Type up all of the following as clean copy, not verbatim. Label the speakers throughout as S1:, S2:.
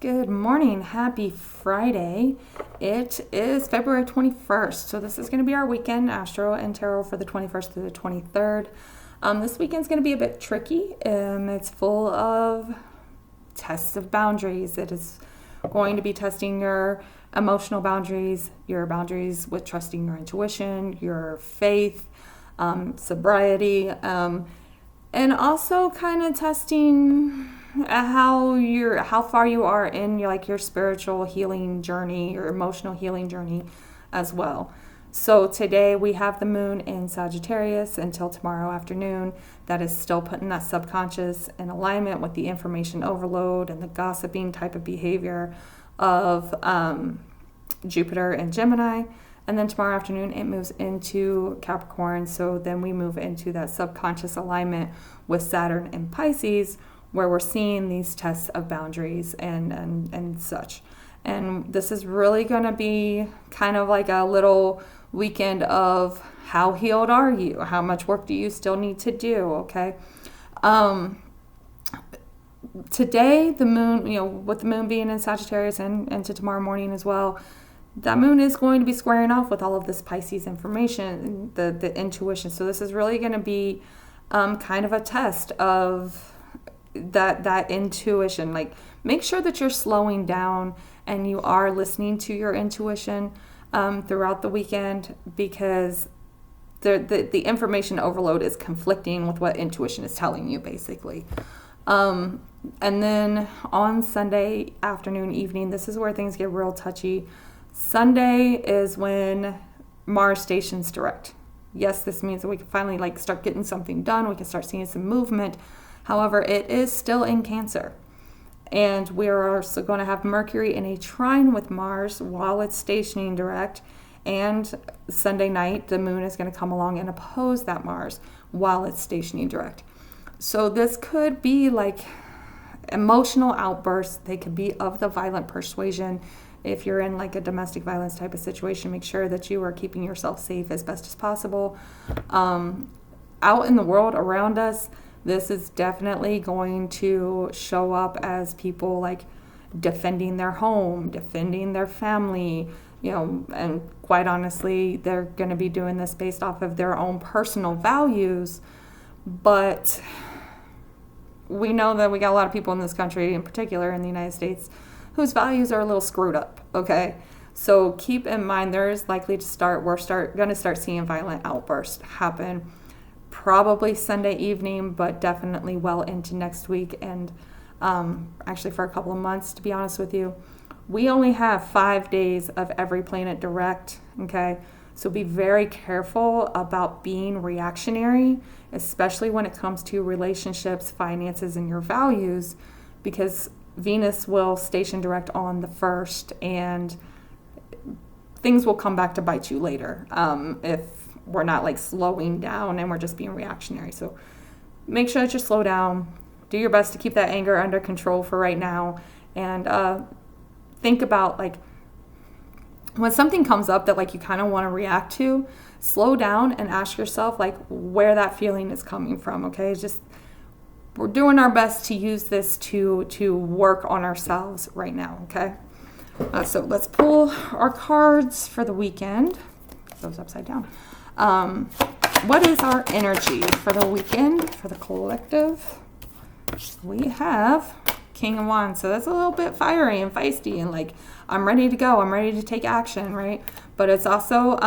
S1: Good morning. Happy Friday. It is February 21st. So this is going to be our weekend, Astro and Tarot, for the 21st through the 23rd. This weekend's going to be a bit tricky. It's full of tests of boundaries. It is going to be testing your emotional boundaries, your boundaries with trusting your intuition, your faith, sobriety, and also kind of testing how far you are in your spiritual healing journey, your emotional healing journey as well. So today we have the moon in Sagittarius until tomorrow afternoon. That is still putting that subconscious in alignment with the information overload and the gossiping type of behavior of Jupiter and Gemini. And then tomorrow afternoon it moves into Capricorn. So then we move into that subconscious alignment with Saturn and Pisces, where we're seeing these tests of boundaries and such. And this is really going to be kind of like a little weekend of how healed are you? How much work do you still need to do? Okay. Today, the moon, with the moon being in Sagittarius and into tomorrow morning as well, that moon is going to be squaring off with all of this Pisces information, the intuition. So this is really going to be kind of a test of that intuition. Like, make sure that you're slowing down and you are listening to your intuition throughout the weekend, because the information overload is conflicting with what intuition is telling you, basically. And then on Sunday afternoon, evening, this is where things get real touchy. Sunday is when Mars stations direct. Yes, this means that we can finally start getting something done. We can start seeing some movement. However, it is still in Cancer. And we are also going to have Mercury in a trine with Mars while it's stationing direct. And Sunday night, the moon is going to come along and oppose that Mars while it's stationing direct. So this could be like emotional outbursts. They could be of the violent persuasion. If you're in like a domestic violence type of situation, make sure that you are keeping yourself safe as best as possible. Out in the world around us, this is definitely going to show up as people like defending their home, defending their family, and quite honestly, they're going to be doing this based off of their own personal values. But we know that we got a lot of people in this country, in particular in the United States, whose values are a little screwed up, okay? So keep in mind, there is likely we're going to start seeing violent outbursts happen. Probably Sunday evening, but definitely well into next week, and actually for a couple of months, to be honest with you. We only have 5 days of every planet direct, okay? So be very careful about being reactionary, especially when it comes to relationships, finances, and your values, because Venus will station direct on the 1st, and things will come back to bite you later if we're not slowing down and we're just being reactionary. So make sure that you slow down, do your best to keep that anger under control for right now, and think about when something comes up that you kind of want to react to, slow down and ask yourself where that feeling is coming from. Okay, we're doing our best to use this to work on ourselves right now. Okay, so let's pull our cards for the weekend. Put those upside down. What is our energy for the weekend, for the collective? We have King of Wands. So that's a little bit fiery and feisty and I'm ready to go. I'm ready to take action, right? But it's also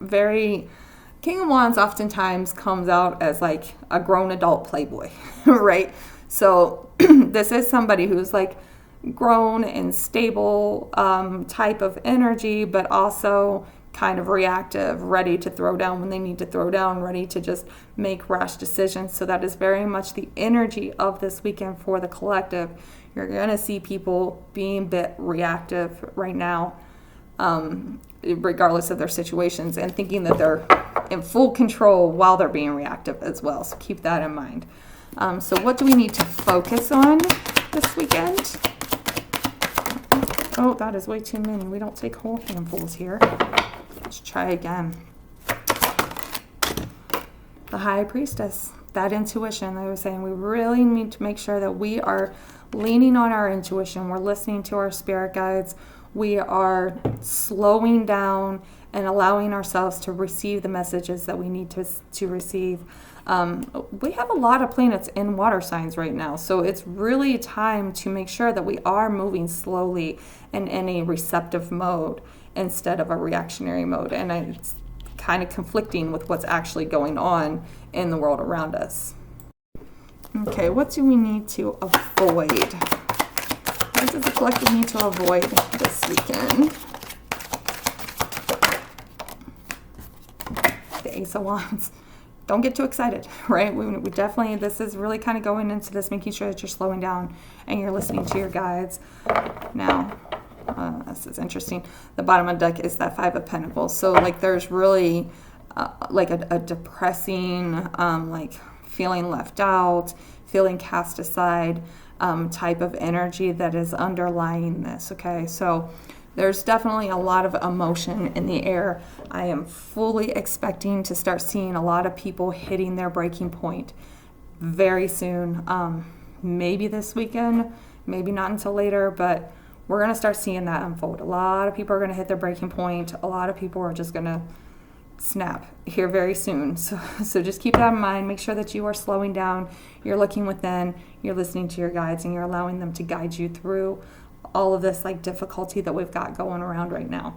S1: King of Wands oftentimes comes out as a grown adult playboy, right? So this is somebody who's grown and stable type of energy, but also kind of reactive, ready to throw down when they need to throw down, ready to just make rash decisions. So that is very much the energy of this weekend for the collective. You're going to see people being a bit reactive right now, regardless of their situations, and thinking that they're in full control while they're being reactive as well. So keep that in mind. So what do we need to focus on this weekend? Oh, that is way too many. We don't take whole handfuls here. Let's try again. The High Priestess. that intuition. I was saying, we really need to make sure that we are leaning on our intuition. We're listening to our spirit guides. We are slowing down and allowing ourselves to receive the messages that we need to receive. We have a lot of planets in water signs right now, so it's really time to make sure that we are moving slowly and in a receptive mode instead of a reactionary mode. And it's kind of conflicting with what's actually going on in the world around us. Okay, what do we need to avoid? What does the collective need to avoid this weekend? The Ace of Wands. Don't get too excited, right? We definitely, this is really kind of going into this, making sure that you're slowing down and you're listening to your guides. Now, this is interesting. The bottom of the deck is that Five of Pentacles. So like there's really like a depressing, like feeling left out, feeling cast aside type of energy that is underlying this, okay? So there's definitely a lot of emotion in the air. I am fully expecting to start seeing a lot of people hitting their breaking point very soon. Maybe this weekend, maybe not until later, but we're going to start seeing that unfold. A lot of people are going to hit their breaking point. A lot of people are just going to snap here very soon. So just keep that in mind. Make sure that you are slowing down. You're looking within. You're listening to your guides, and you're allowing them to guide you through all of this like difficulty that we've got going around right now.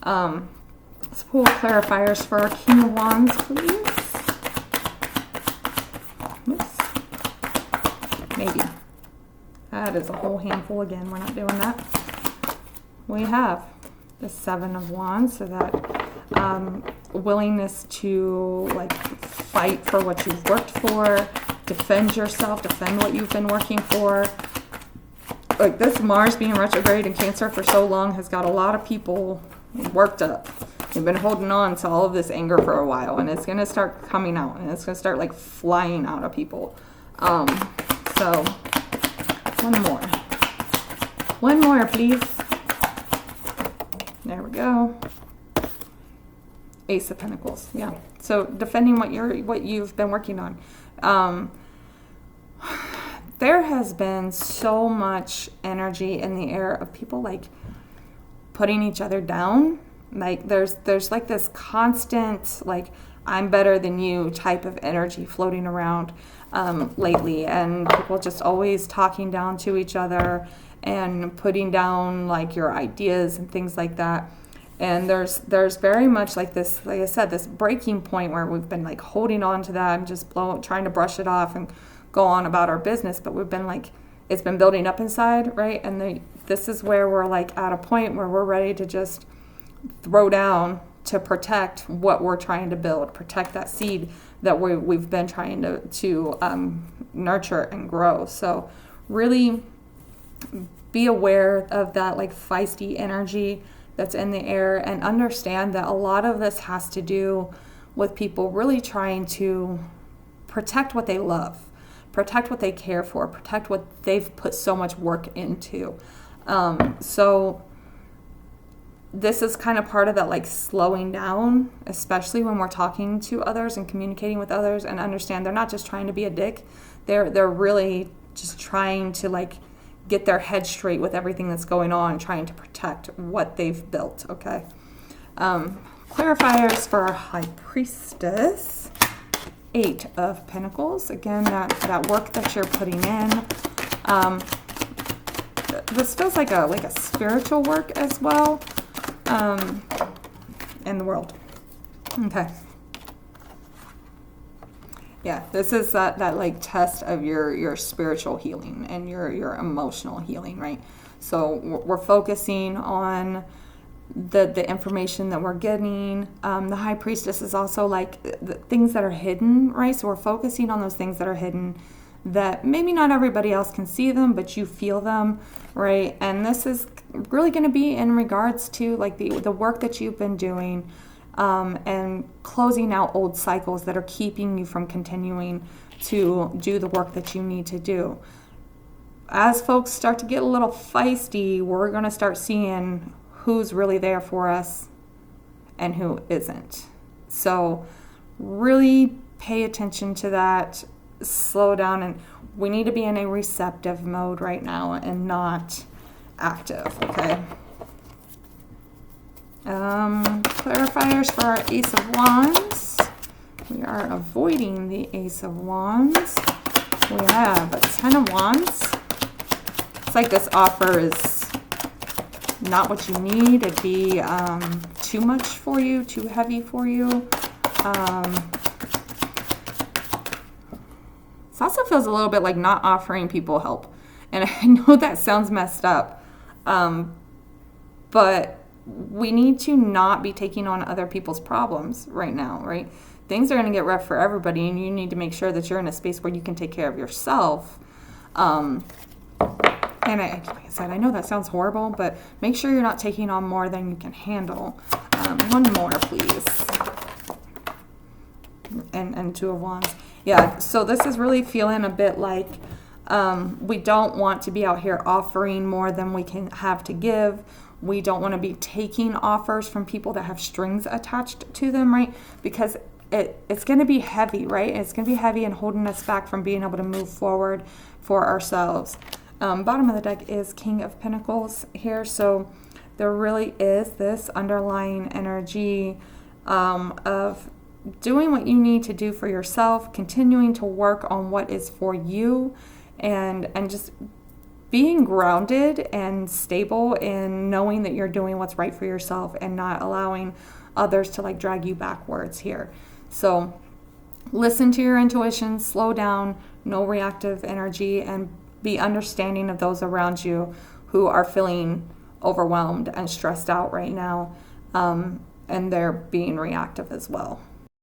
S1: Let's pull clarifiers for our King of Wands, please. Oops. Maybe. That is a whole handful again. We're not doing that. We have the Seven of Wands, so that willingness to like fight for what you've worked for, defend yourself, defend what you've been working for. Like this Mars being retrograde in Cancer for so long has got a lot of people worked up. They've been holding on to all of this anger for a while, and it's going to start coming out, and it's going to start like flying out of people. So one more please. There we go. Ace of Pentacles. Yeah. So defending what you've been working on. There has been so much energy in the air of people like putting each other down. Like there's like this constant like I'm better than you type of energy floating around lately, and people just always talking down to each other and putting down like your ideas and things like that. And there's very much like this, like I said, this breaking point where we've been like holding on to that and just trying to brush it off and go on about our business, but we've been like, it's been building up inside, right? And this is where we're like at a point where we're ready to just throw down to protect what we're trying to build, protect that seed that we've been trying to nurture and grow. So really be aware of that like feisty energy that's in the air, and understand that a lot of this has to do with people really trying to protect what they love, protect what they care for, protect what they've put so much work into. So this is kind of part of that like slowing down, especially when we're talking to others and communicating with others, and understand they're not just trying to be a dick. They're really just trying to like get their head straight with everything that's going on, trying to protect what they've built, okay? Clarifiers for our High Priestess. Eight of Pentacles. Again, that work that you're putting in. This feels like a spiritual work as well in the world. Okay. Yeah, this is that like test of your spiritual healing and your emotional healing, right? So we're focusing on the information that we're getting. The High Priestess is also like the things that are hidden, right? So we're focusing on those things that are hidden that maybe not everybody else can see them, but you feel them, right? And this is really going to be in regards to like the work that you've been doing, and closing out old cycles that are keeping you from continuing to do the work that you need to do. As folks start to get a little feisty, we're going to start seeing who's really there for us and who isn't. So really pay attention to that. slow down, and we need to be in a receptive mode right now and not active, okay? Clarifiers for our Ace of Wands. We are avoiding the Ace of Wands. We have a Ten of Wands. It's like this offer is not what you need. It'd be too much for you, too heavy for you. This also feels a little bit like not offering people help. And I know that sounds messed up, but we need to not be taking on other people's problems right now, right? Things are going to get rough for everybody, and you need to make sure that you're in a space where you can take care of yourself. And like I said, I know that sounds horrible, but make sure you're not taking on more than you can handle. One more, please. And Two of Wands. Yeah, so this is really feeling a bit like we don't want to be out here offering more than we can have to give. We don't want to be taking offers from people that have strings attached to them, right? Because it's going to be heavy, right? It's going to be heavy and holding us back from being able to move forward for ourselves. Bottom of the deck is King of Pentacles here. So there really is this underlying energy of doing what you need to do for yourself, continuing to work on what is for you, and just being grounded and stable in knowing that you're doing what's right for yourself and not allowing others to like drag you backwards here. So listen to your intuition, slow down, no reactive energy, and be understanding of those around you who are feeling overwhelmed and stressed out right now, and they're being reactive as well.